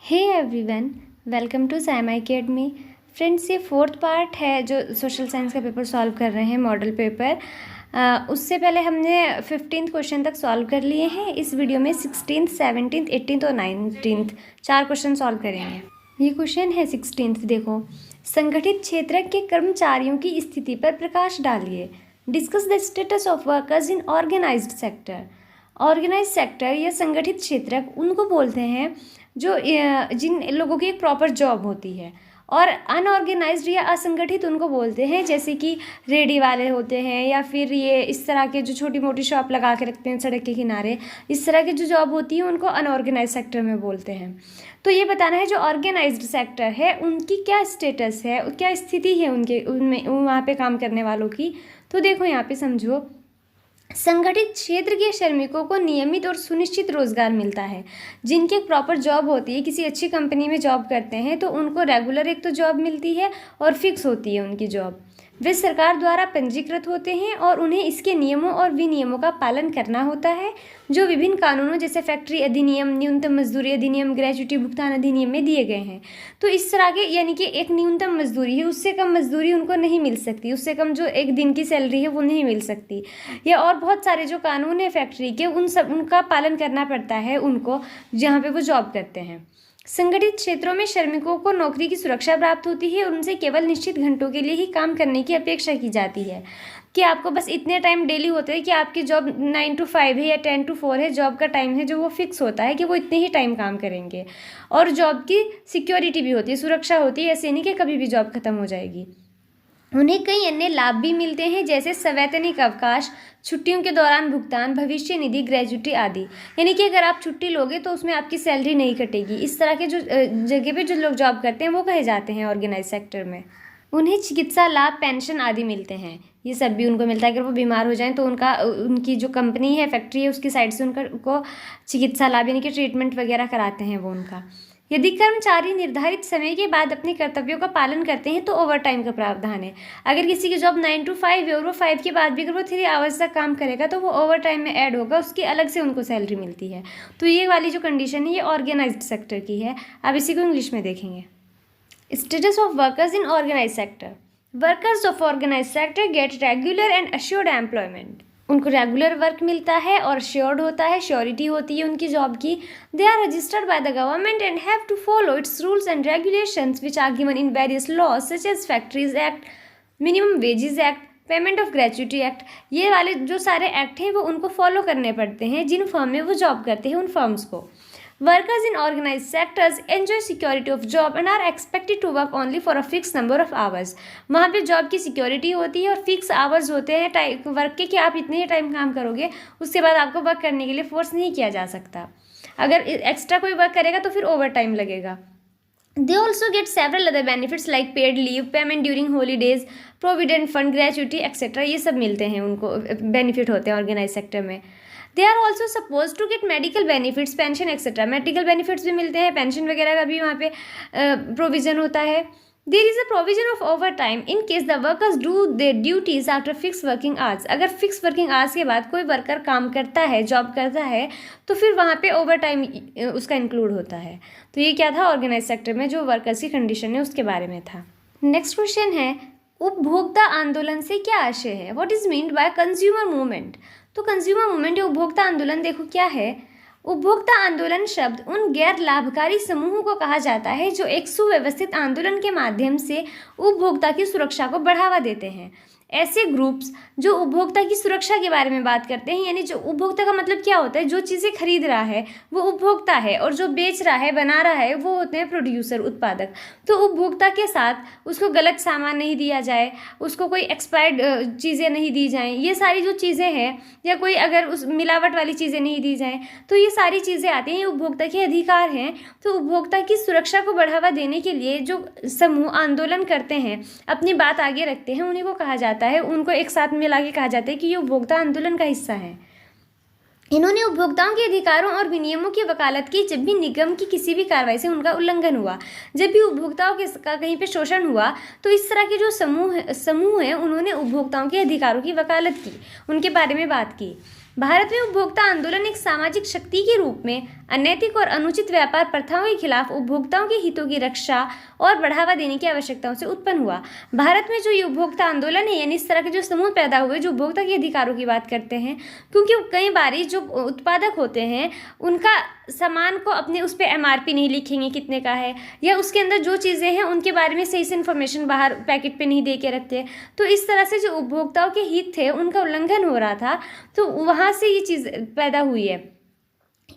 Hey everyone, welcome to Saima academy. Friends, ये fourth part है जो सोशल साइंस का पेपर सॉल्व कर रहे हैं, मॉडल पेपर। उससे पहले हमने 15th क्वेश्चन तक सॉल्व कर लिए हैं। इस वीडियो में 16th, 17th, 18th और 19th 4 क्वेश्चन सॉल्व करेंगे। ये क्वेश्चन है 16th। देखो, संगठित क्षेत्र के कर्मचारियों की स्थिति पर प्रकाश डालिए। Discuss the status of workers in organized sector. Organize sector या संगठित क्षेत्र उनको बोलते हैं जो जिन लोगों की एक प्रॉपर जॉब होती है, और अनऑर्गेनाइज्ड या असंगठित उनको बोलते हैं, जैसे कि रेडी वाले होते हैं या फिर ये इस तरह के जो छोटी मोटी शॉप लगा के रखते हैं सड़क के किनारे। इस तरह की जो जॉब होती है उनको अनऑर्गेनाइज सेक्टर में बोलते हैं। तो ये बताना है जो ऑर्गेनाइज्ड सेक्टर है उनकी क्या स्टेटस है, क्या स्थिति है उनमें वहाँ पे काम करने वालों की। तो देखो, यहाँ पे समझो, संगठित क्षेत्र के श्रमिकों को नियमित और सुनिश्चित रोजगार मिलता है। जिनकी एक प्रॉपर जॉब होती है, किसी अच्छी कंपनी में जॉब करते हैं, तो उनको रेगुलर एक तो जॉब मिलती है और फिक्स होती है उनकी जॉब। वे सरकार द्वारा पंजीकृत होते हैं और उन्हें इसके नियमों और विनियमों का पालन करना होता है जो विभिन्न कानूनों जैसे फैक्ट्री अधिनियम, न्यूनतम मजदूरी अधिनियम, ग्रेच्युटी भुगतान अधिनियम में दिए गए हैं। तो इस तरह के, यानी कि एक न्यूनतम मजदूरी है, उससे कम मजदूरी उनको नहीं मिल सकती, उससे कम जो एक दिन की सैलरी है वो नहीं मिल सकती, या और बहुत सारे जो कानून है फैक्ट्री के उनका पालन करना पड़ता है उनको, जहाँ पे वो जॉब करते हैं। संगठित क्षेत्रों में श्रमिकों को नौकरी की सुरक्षा प्राप्त होती है और उनसे केवल निश्चित घंटों के लिए ही काम करने की अपेक्षा की जाती है, कि आपको बस इतने टाइम डेली होते हैं कि आपकी जॉब 9 to 5 है या 10 to 4 है, जॉब का टाइम है जो वो फिक्स होता है कि वो इतने ही टाइम काम करेंगे। और जॉब की सिक्योरिटी भी होती है, सुरक्षा होती है, ऐसे नहीं कि कभी भी जॉब खत्म हो जाएगी। उन्हें कई अन्य लाभ भी मिलते हैं, जैसे सवैतनिक अवकाश, छुट्टियों के दौरान भुगतान, भविष्य निधि, ग्रेच्युटी आदि। यानी कि अगर आप छुट्टी लोगे तो उसमें आपकी सैलरी नहीं कटेगी। इस तरह के जो जगह पे जो लोग जॉब करते हैं वो कहे जाते हैं ऑर्गेनाइज सेक्टर में। उन्हें चिकित्सा लाभ, पेंशन आदि मिलते हैं, ये सब भी उनको मिलता है। अगर वो बीमार हो जाएं तो उनकी जो कंपनी है, फैक्ट्री है, उसकी साइड से उनको चिकित्सा लाभ यानी कि ट्रीटमेंट वगैरह कराते हैं वो उनका। यदि कर्मचारी निर्धारित समय के बाद अपने कर्तव्यों का पालन करते हैं तो ओवर टाइम का प्रावधान है। अगर किसी की जॉब 9 to 5 है और वो 5 के बाद भी अगर वो 3 आवर्स तक काम करेगा तो वो ओवर टाइम में ऐड होगा, उसकी अलग से उनको सैलरी मिलती है। तो ये वाली जो कंडीशन है ये ऑर्गेनाइज्ड सेक्टर की है। अब इसी को इंग्लिश में देखेंगे। Status of workers in organize sector. Workers of organize sector get regular and assured employment. उनको रेगुलर वर्क मिलता है और श्योर्ड होता है, श्योरिटी होती है उनकी जॉब की। They are registered by the government and have to follow its rules and regulations which are given in various laws such as factories act, minimum wages act, payment of gratuity act. ये वाले जो सारे act हैं वो उनको follow करने पड़ते हैं जिन फर्म में वो जॉब करते हैं, उन फर्म्स को। Workers in organized sectors enjoy security of job and are expected to work only for a fixed number of hours. वहाँ पे जॉब की सिक्योरिटी होती है और फिक्स आवर्स होते हैं टाइम वर्क के, कि आप इतने ही टाइम काम करोगे, उसके बाद आपको वर्क करने के लिए फोर्स नहीं किया जा सकता। अगर एक्स्ट्रा कोई वर्क करेगा तो फिर ओवर टाइम लगेगा। They also get several other benefits like paid leave, payment during holidays, provident fund, gratuity, etc. ये सब मिलते हैं उनको, बेनिफिट होते हैं ऑर्गेनाइज सेक्टर में। They are also suppose to get medical benefits, pension etcetera. Medical benefits भी मिलते हैं, पेंशन वगैरह का भी वहाँ पे प्रोविजन होता है। There is a provision of over time in case the workers do their duties after fix working hours. अगर फिक्स वर्किंग आवर्स के बाद कोई वर्कर काम करता है, जॉब करता है, तो फिर वहाँ पे ओवर टाइम उसका इंक्लूड होता है। तो ये क्या था, ऑर्गेनाइज सेक्टर में जो वर्कर्स की कंडीशन है उसके बारे में था। नेक्स्ट क्वेश्चन है, उपभोक्ता आंदोलन से क्या आशय है। What is meant by consumer movement. तो कंज्यूमर मूवमेंट या उपभोक्ता आंदोलन देखो क्या है। उपभोक्ता आंदोलन शब्द उन गैर लाभकारी समूहों को कहा जाता है जो एक सुव्यवस्थित आंदोलन के माध्यम से उपभोक्ता की सुरक्षा को बढ़ावा देते हैं। ऐसे ग्रुप्स जो उपभोक्ता की सुरक्षा के बारे में बात करते हैं, यानी जो उपभोक्ता का मतलब क्या होता है, जो चीज़ें खरीद रहा है वो उपभोक्ता है, और जो बेच रहा है, बना रहा है, वो होते हैं प्रोड्यूसर, उत्पादक। तो उपभोक्ता के साथ उसको गलत सामान नहीं दिया जाए, उसको कोई एक्सपायर्ड चीज़ें नहीं दी जाएँ, ये सारी जो चीज़ें हैं, या कोई अगर उस मिलावट वाली चीज़ें नहीं दी जाएँ, तो ये सारी चीज़ें आती हैं, ये उपभोक्ता के अधिकार हैं। तो उपभोक्ता की सुरक्षा को बढ़ावा देने के लिए जो समूह आंदोलन करते हैं, अपनी बात आगे रखते हैं, उन्हीं को कहा जाता है, उनको एक साथ मिला के कहा जाता है कि ये उपभोक्ता आंदोलन का हिस्सा है। इन्होंने उपभोक्ताओं के अधिकारों और विनियमों की वकालत की जब भी निगम की किसी भी कार्रवाई से उनका उल्लंघन हुआ, जब भी उपभोक्ताओं का कहीं पे शोषण हुआ, तो इस तरह के जो समूह हैं उन्होंने उपभोक्ताओं के अधिकारों की वकालत की, उनके बारे में बात की। भारत में उपभोक्ता आंदोलन एक सामाजिक शक्ति के रूप में अनैतिक और अनुचित व्यापार प्रथाओं के खिलाफ उपभोक्ताओं के हितों की रक्षा और बढ़ावा देने की आवश्यकताओं से उत्पन्न हुआ। भारत में जो ये उपभोक्ता आंदोलन है, यानी इस तरह के जो समूह पैदा हुए जो उपभोक्ता के अधिकारों की बात करते हैं, क्योंकि कई बार जो उत्पादक होते हैं उनका सामान को अपने उस पर MRP नहीं लिखेंगे कितने का है, या उसके अंदर जो चीज़ें हैं उनके बारे में सही से इन्फॉर्मेशन बाहर पैकेट पे नहीं दे के रखते। तो इस तरह से जो उपभोक्ताओं के हित थे उनका उल्लंघन हो रहा था, तो वहाँ से ये चीज़ पैदा हुई है।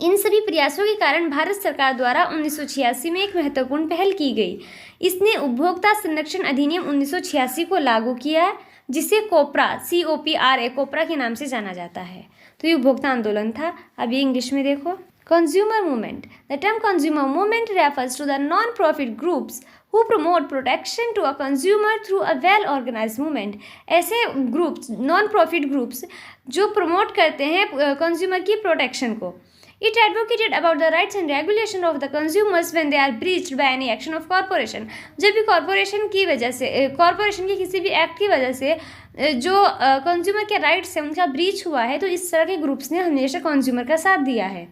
इन सभी प्रयासों के कारण भारत सरकार द्वारा 1986 में एक महत्वपूर्ण पहल की गई। इसने उपभोक्ता संरक्षण अधिनियम 1986 को लागू किया है, जिसे कोपरा COPRA कोपरा के नाम से जाना जाता है। तो ये उपभोक्ता आंदोलन था। अब ये इंग्लिश में देखो। Consumer movement. The term consumer movement refers to the non-profit groups who promote protection to a consumer through a well-organized movement. ऐसे ग्रुप्स, non-profit groups जो प्रमोट करते हैं कंज्यूमर की प्रोटेक्शन को। It advocated about the rights and regulation of the consumers when they are breached by any action of corporation. जब भी corporation की वजह से, कॉरपोरेशन के किसी भी एक्ट की वजह से जो कंज्यूमर के राइट्स हैं उनका ब्रीच हुआ है, तो इस तरह के ग्रुप्स ने हमेशा कंज्यूमर का साथ दिया है।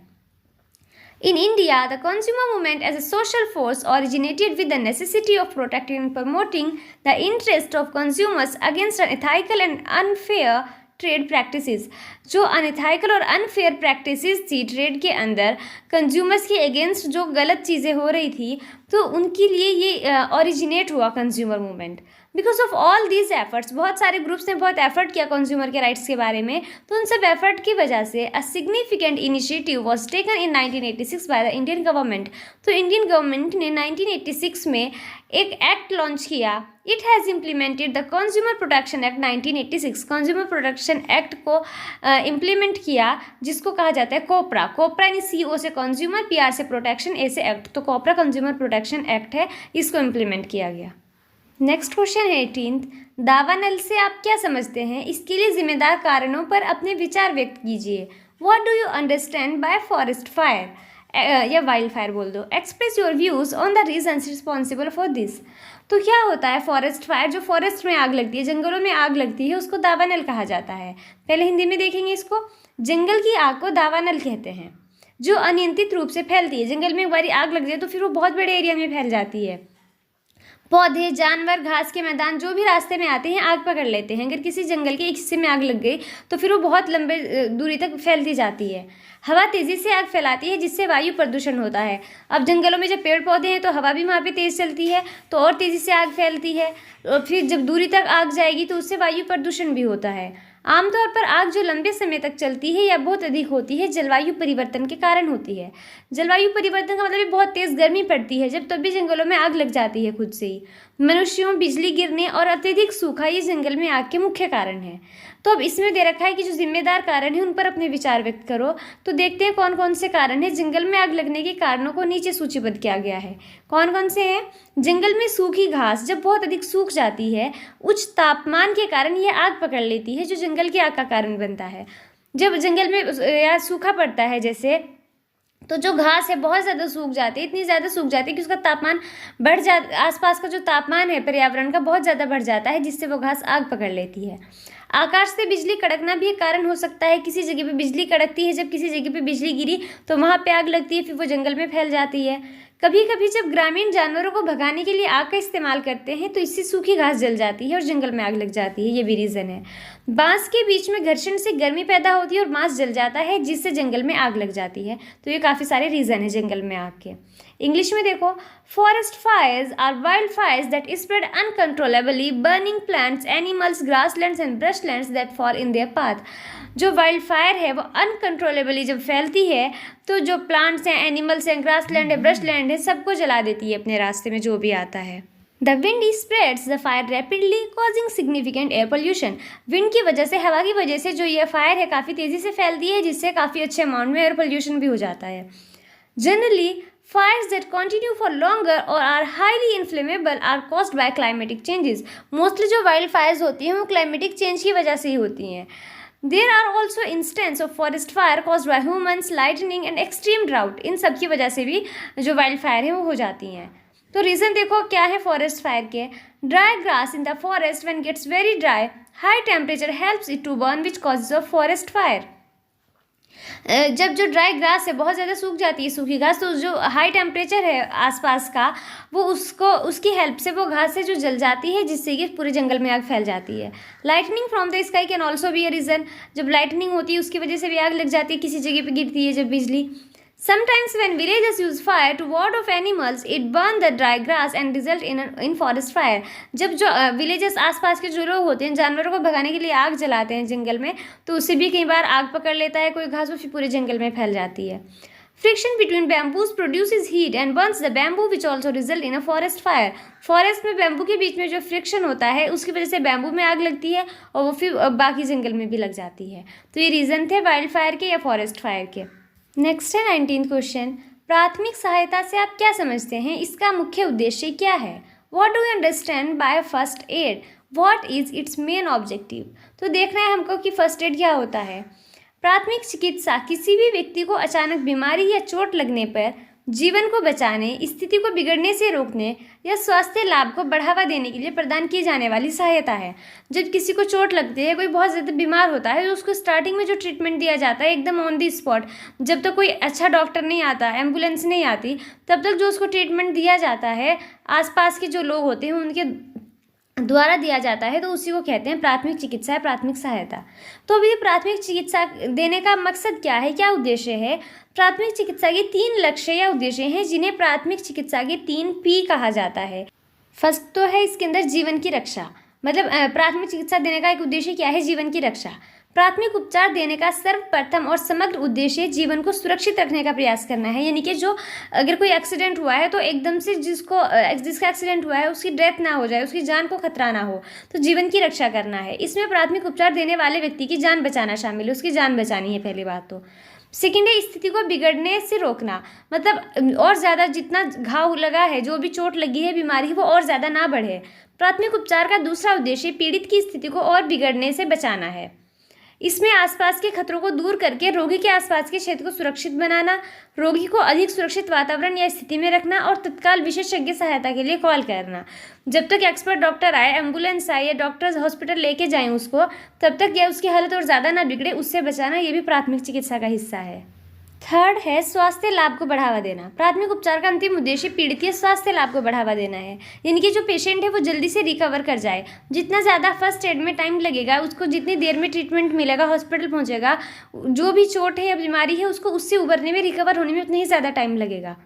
In India, the consumer movement as a social force originated with the necessity of protecting and promoting the interest of consumers against unethical and unfair trade practices. जो अनएथिकल और अनफेयर प्रैक्टिसेस थी trade के अंदर, consumers के against जो गलत चीज़ें हो रही थी, तो उनके लिए ये ओरिजिनेट हुआ consumer movement. Because of all these efforts, बहुत सारे ग्रुप्स ने बहुत एफर्ट किया कंज्यूमर के राइट्स के बारे में, तो उन सब एफर्ट की वजह से a significant initiative was taken in 1986 by the Indian government. तो इंडियन गवर्नमेंट ने 1986 में एक एक्ट लॉन्च किया। It has implemented the consumer protection act 1986। Consumer protection act को इम्प्लीमेंट किया, जिसको कहा जाता है कोपरा। कोपरा यानी CO से कंज्यूमर, PR से प्रोटेक्शन, A से एक्ट, तो कोपरा कंज्यूमर प्रोटेक्शन एक्ट है, इसको इम्प्लीमेंट किया गया। नेक्स्ट क्वेश्चन है 18th। दावानल से आप क्या समझते हैं? इसके लिए जिम्मेदार कारणों पर अपने विचार व्यक्त कीजिए। What do you understand by forest fire, या वाइल्ड फायर बोल दो। Express your views on the reasons responsible for this. तो क्या होता है फॉरेस्ट फायर? जो फॉरेस्ट में आग लगती है, जंगलों में आग लगती है, उसको दावानल कहा जाता है। पहले हिंदी में देखेंगे इसको। जंगल की आग को दावानल कहते हैं, जो अनियंत्रित रूप से फैलती है। जंगल में एक बार आग लग जाए तो फिर वो बहुत बड़े एरिया में फैल जाती है। पौधे, जानवर, घास के मैदान जो भी रास्ते में आते हैं आग पकड़ लेते हैं। अगर किसी जंगल के एक हिस्से में आग लग गई तो फिर वो बहुत लंबे दूरी तक फैलती जाती है। हवा तेज़ी से आग फैलाती है, जिससे वायु प्रदूषण होता है। अब जंगलों में जब पेड़ पौधे हैं तो हवा भी वहाँ पे तेज़ चलती है, तो और तेज़ी से आग फैलती है। और फिर जब दूरी तक आग जाएगी तो उससे वायु प्रदूषण भी होता है। आमतौर पर आग जो लंबे समय तक चलती है या बहुत अधिक होती है, जलवायु परिवर्तन के कारण होती है। जलवायु परिवर्तन का मतलब बहुत तेज़ गर्मी पड़ती है जब, तब भी जंगलों में आग लग जाती है खुद से ही। मनुष्यों, बिजली गिरने और अत्यधिक सूखा ये जंगल में आग के मुख्य कारण हैं। तो अब इसमें दे रखा है कि जो जिम्मेदार कारण है उन पर अपने विचार व्यक्त करो। तो देखते हैं कौन कौन से कारण हैं। जंगल में आग लगने के कारणों को नीचे सूचीबद्ध किया गया है। कौन कौन से हैं? जंगल में सूखी घास जब बहुत अधिक सूख जाती है, उच्च तापमान के कारण यह आग पकड़ लेती है, जो जंगल की आग का कारण बनता है। जब जंगल में या सूखा पड़ता है जैसे, तो जो घास है बहुत ज़्यादा सूख जाती है, इतनी ज़्यादा सूख जाती है कि उसका तापमान बढ़ जा, आसपास का जो तापमान है पर्यावरण का बहुत ज़्यादा बढ़ जाता है, जिससे वो घास आग पकड़ लेती है। आकाश से बिजली कड़कना भी एक कारण हो सकता है। किसी जगह पे बिजली कड़कती है, जब किसी जगह पे बिजली गिरी तो वहाँ पे आग लगती है, फिर वो जंगल में फैल जाती है। कभी कभी जब ग्रामीण जानवरों को भगाने के लिए आग का इस्तेमाल करते हैं तो इससे सूखी घास जल जाती है और जंगल में आग लग जाती है, ये भी रीज़न है। बांस के बीच में घर्षण से गर्मी पैदा होती है और बांस जल जाता है, जिससे जंगल में आग लग जाती है। तो ये काफ़ी सारे रीज़न है जंगल में आग के। इंग्लिश में देखो, forest fires are wild fires that spread uncontrollably, burning plants, animals, grasslands and brushlands that fall in their path. जो वाइल्ड फायर है वो अनकंट्रोलेबली जब फैलती है तो जो प्लांट्स हैं, एनिमल्स हैं, ग्रासलैंड है, ब्रशलैंड है, सबको जला देती है अपने रास्ते में जो भी आता है। The wind spreads the fire rapidly causing significant air pollution. Wind की वजह से, हवा की वजह से जो ये फायर है काफ़ी तेज़ी से फैलती है, जिससे काफ़ी अच्छे अमाउंट में एयर पोल्यूशन भी हो जाता है। Generally fires that continue for longer or are highly inflammable are caused by climatic changes. Mostly जो वाइल्ड फायर्स होती हैं वो क्लाइमेटिक चेंज की वजह से ही होती हैं। There are also instances of forest fire caused by humans, lightning and extreme drought. इन सब की वजह से भी जो वाइल्ड फायर है वो हो जाती हैं। तो रीज़न देखो क्या है फॉरेस्ट फायर के। Dry grass in the forest when gets very dry, high temperature helps it to burn which causes of forest fire. जब जो ड्राई ग्रास है बहुत ज़्यादा सूख जाती है, सूखी घास, तो जो हाई टेम्परेचर है आसपास का, वो उसकी हेल्प से वो घास से जो जल जाती है, जिससे कि पूरे जंगल में आग फैल जाती है। Lightning from the sky can also be a reason. जब लाइटनिंग होती है उसकी वजह से भी आग लग जाती है, किसी जगह पर गिरती है जब बिजली। Sometimes when villagers use fire to ward off animals, it burn the dry grass and result in forest fire. जब जो विलेजेस आसपास के जो लोग होते हैं जानवरों को भगाने के लिए आग जलाते हैं जंगल में, तो उससे भी कई बार आग पकड़ लेता है कोई घास, वो फिर पूरे जंगल में फैल जाती है। Friction between bamboos produces heat and burns the bamboo, which also result in a forest fire. Forest में बैम्बू के बीच में जो फ्रिक्शन होता है उसकी वजह से बैम्बू में आग लगती है और वो फिर बाकी जंगल में भी लग जाती है। तो ये रीज़न थे वाइल्ड फायर के या फॉरेस्ट फायर के। नेक्स्ट है 19th क्वेश्चन। प्राथमिक सहायता से आप क्या समझते हैं, इसका मुख्य उद्देश्य क्या है? What do you understand by first aid? What is it's main objective? तो देखना है हमको कि फर्स्ट एड क्या होता है। प्राथमिक चिकित्सा किसी भी व्यक्ति को अचानक बीमारी या चोट लगने पर जीवन को बचाने, स्थिति को बिगड़ने से रोकने या स्वास्थ्य लाभ को बढ़ावा देने के लिए प्रदान की जाने वाली सहायता है। जब किसी को चोट लगती है, कोई बहुत ज़्यादा बीमार होता है, तो उसको स्टार्टिंग में जो ट्रीटमेंट दिया जाता है एकदम ऑन दी स्पॉट, जब तक कोई अच्छा डॉक्टर नहीं आता, एम्बुलेंस नहीं आती, तब तक जो उसको ट्रीटमेंट दिया जाता है आसपास के जो लोग होते हैं उनके द्वारा दिया जाता है, तो उसी को कहते हैं प्राथमिक चिकित्सा या प्राथमिक सहायता। तो अभी प्राथमिक चिकित्सा देने का मकसद क्या है, क्या उद्देश्य है? प्राथमिक चिकित्सा के 3 लक्ष्य या उद्देश्य हैं, जिन्हें प्राथमिक चिकित्सा के 3 P कहा जाता है। फर्स्ट तो है इसके अंदर जीवन की रक्षा, मतलब प्राथमिक चिकित्सा देने का एक उद्देश्य क्या है? जीवन की रक्षा। प्राथमिक उपचार देने का सर्वप्रथम और समग्र उद्देश्य जीवन को सुरक्षित रखने का प्रयास करना है। यानी कि जो अगर कोई एक्सीडेंट हुआ है तो एकदम से जिसका एक्सीडेंट हुआ है उसकी डेथ ना हो जाए, उसकी जान को खतरा ना हो, तो जीवन की रक्षा करना है। इसमें प्राथमिक उपचार देने वाले व्यक्ति की जान बचाना शामिल है, उसकी जान बचानी है पहली बात तो। सेकेंड है स्थिति को बिगड़ने से रोकना, मतलब और ज़्यादा जितना घाव लगा है, जो भी चोट लगी है, बीमारी है, वो और ज़्यादा ना बढ़े। प्राथमिक उपचार का दूसरा उद्देश्य पीड़ित की स्थिति को और बिगड़ने से बचाना है। इसमें आसपास के खतरों को दूर करके रोगी के आसपास के क्षेत्र को सुरक्षित बनाना, रोगी को अधिक सुरक्षित वातावरण या स्थिति में रखना और तत्काल विशेषज्ञ सहायता के लिए कॉल करना। जब तक एक्सपर्ट डॉक्टर आए, एम्बुलेंस आए या डॉक्टर्स हॉस्पिटल लेके जाएं उसको, तब तक या उसकी हालत और ज़्यादा ना बिगड़े, उससे बचाना, ये भी प्राथमिक चिकित्सा का हिस्सा है। थर्ड है स्वास्थ्य लाभ को बढ़ावा देना। प्राथमिक उपचार का अंतिम उद्देश्य पीड़ित के स्वास्थ्य लाभ को बढ़ावा देना है, यानी कि जो पेशेंट है वो जल्दी से रिकवर कर जाए। जितना ज़्यादा फर्स्ट एड में टाइम लगेगा, उसको जितनी देर में ट्रीटमेंट मिलेगा, हॉस्पिटल पहुंचेगा, जो भी चोट है या बीमारी है उसको उससे उबरने में, रिकवर होने में उतना ही ज़्यादा टाइम लगेगा।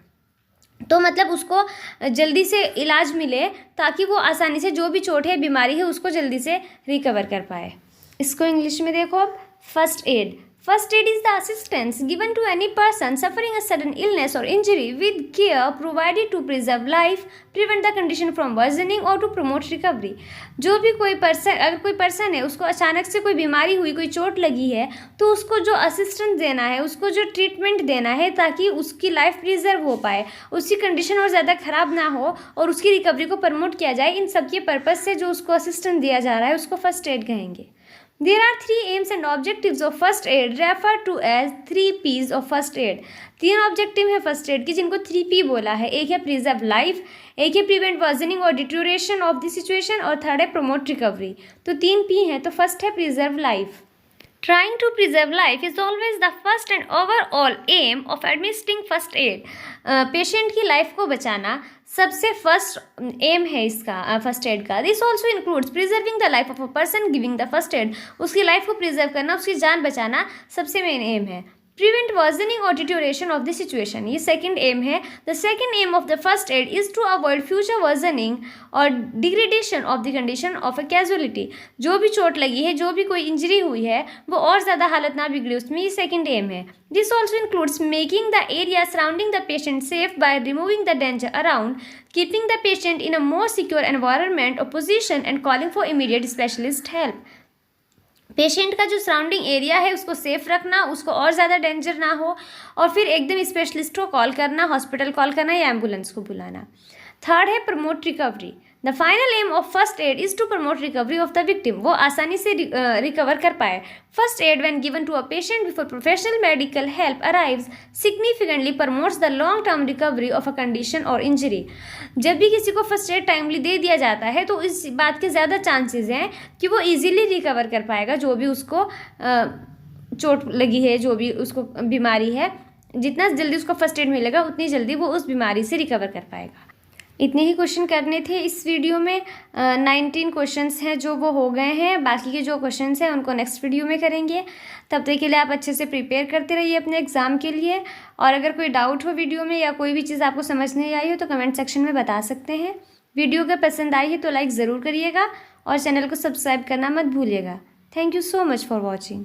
तो मतलब उसको जल्दी से इलाज मिले ताकि वो आसानी से जो भी चोट है, बीमारी है, उसको जल्दी से रिकवर कर पाए। इसको इंग्लिश में देखो अब। First aid. First aid is the assistance given to any person suffering a sudden illness or injury with care provided to preserve life, prevent the condition from worsening or to promote recovery. जो भी कोई person, अगर कोई person है उसको अचानक से कोई बीमारी हुई, कोई चोट लगी है, तो उसको जो असिस्टेंस देना है, उसको जो ट्रीटमेंट देना है ताकि उसकी लाइफ प्रिजर्व हो पाए, उसकी कंडीशन और ज़्यादा ख़राब ना हो और उसकी रिकवरी को प्रमोट किया जाए, इन सब के पर्पज़ से जो उसको असिस्टेंस दिया जा रहा है उसको फर्स्ट एड कहेंगे। There are 3 aims and objectives of first aid referred to as 3 P's of first aid. 3 objective है फर्स्ट एड की जिनको 3 P बोला है। एक है प्रिजर्व लाइफ, एक है प्रिवेंट वर्जनिंग और डिटोरेशन ऑफ द सिचुएशन और थर्ड है प्रमोट रिकवरी। तो 3 P हैं। तो फर्स्ट है preserve life. Trying to preserve life is always the first and overall aim of administering first aid. Patient की लाइफ को बचाना सबसे फर्स्ट एम है इसका फर्स्ट एड का। This also includes preserving the life of a person giving the first aid. उसकी life को preserve करना, उसकी जान बचाना सबसे मेन एम है। प्रिवेंट वर्जनिंग और डिटोरेशन ऑफ द सिचुएशन, ये सेकंड एम है। The second aim of the first aid is to avoid future worsening और degradation of the condition of a casualty. जो भी चोट लगी है, जो भी कोई इंजरी हुई है, वो और ज़्यादा हालत ना बिगड़े, उसमें ये सेकंड एम है। This also includes making the area surrounding the patient safe by removing the danger around, keeping the patient in a more secure environment और position and calling for immediate specialist help. Patient का जो surrounding area है उसको safe रखना, उसको और ज़्यादा danger ना हो, और फिर एकदम स्पेशलिस्ट को कॉल करना, हॉस्पिटल कॉल करना या एम्बुलेंस को बुलाना। थर्ड है promote recovery. The final aim of first aid is to promote recovery of the victim, वो आसानी से रिकवर कर पाए। First aid when given to a patient before professional medical help arrives significantly promotes the long term recovery of a condition और injury. जब भी किसी को फर्स्ट एड टाइमली दे दिया जाता है तो इस बात के ज़्यादा चांसेस हैं कि वो इजीली रिकवर कर पाएगा जो भी उसको चोट लगी है, जो भी उसको बीमारी है, जितना जल्दी उसको फर्स्ट एड मिलेगा उतनी जल्दी वो उस बीमारी से रिकवर कर पाएगा। इतने ही क्वेश्चन करने थे इस वीडियो में। 19 क्वेश्चंस हैं जो वो हो गए हैं, बाकी के जो क्वेश्चंस हैं उनको नेक्स्ट वीडियो में करेंगे। तब तक के लिए आप अच्छे से प्रिपेयर करते रहिए अपने एग्ज़ाम के लिए। और अगर कोई डाउट हो वीडियो में या कोई भी चीज़ आपको समझ नहीं आई हो तो कमेंट सेक्शन में बता सकते हैं। वीडियो अगर पसंद आई है तो लाइक ज़रूर करिएगा और चैनल को सब्सक्राइब करना मत भूलिएगा। Thank you so much for watching.